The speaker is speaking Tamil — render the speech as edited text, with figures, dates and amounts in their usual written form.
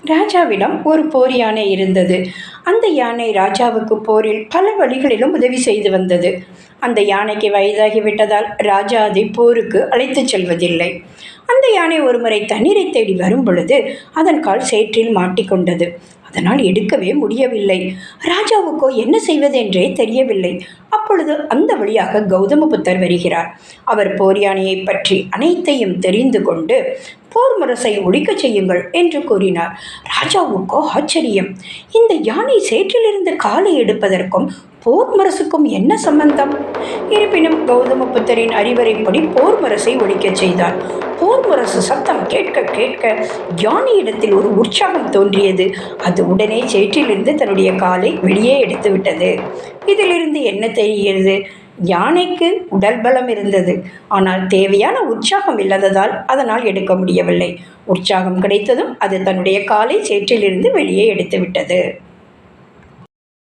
ராஜாவிடம் ஒரு போர் யானை இருந்தது. அந்த யானை ராஜாவுக்கு போரில் பல வழிகளிலும் உதவி செய்து வந்தது. அந்த யானைக்கு வயதாகிவிட்டதால் ராஜா அதை போருக்கு அழைத்துச் செல்வதில்லை. அந்த யானை ஒருமுறை தண்ணீரை தேடி வரும் பொழுது அதன் கால் சேற்றில் மாட்டிக்கொண்டது. அதனால் எடுக்கவே முடியவில்லை. ராஜாவுக்கோ என்ன செய்வதென்றே தெரியவில்லை. அப்பொழுது அந்த வழியாக கௌதம புத்தர் வருகிறார். அவர் போர் யானையை பற்றி அனைத்தையும் தெரிந்து கொண்டு போர் முரசை ஒழிக்கச் செய்யுங்கள் என்று கூறினார். ராஜாவுக்கோ ஆச்சரியம். இந்த யானை சேற்றிலிருந்து காலை எடுப்பதற்கும் போர் முரசுக்கும் என்ன சம்பந்தம்? இருப்பினும் கௌதம புத்தரின் அறிவுரைப்படி போர் முரசை ஒழிக்கச் செய்தார். போர் முரசு சத்தம் கேட்க கேட்க யானையிடத்தில் ஒரு உற்சாகம் தோன்றியது. அது உடனே சேற்றிலிருந்து தன்னுடைய காலை வெளியே எடுத்துவிட்டது. இதிலிருந்து என்ன தெரிகிறது? யானைக்கு உடல் பலம் இருந்தது, ஆனால் தேவையான உற்சாகம் இல்லாததால் அதனால் எடுக்க முடியவில்லை. உற்சாகம் கிடைத்ததும் அது தன்னுடைய காலை சேற்றிலிருந்து வெளியே எடுத்துவிட்டது.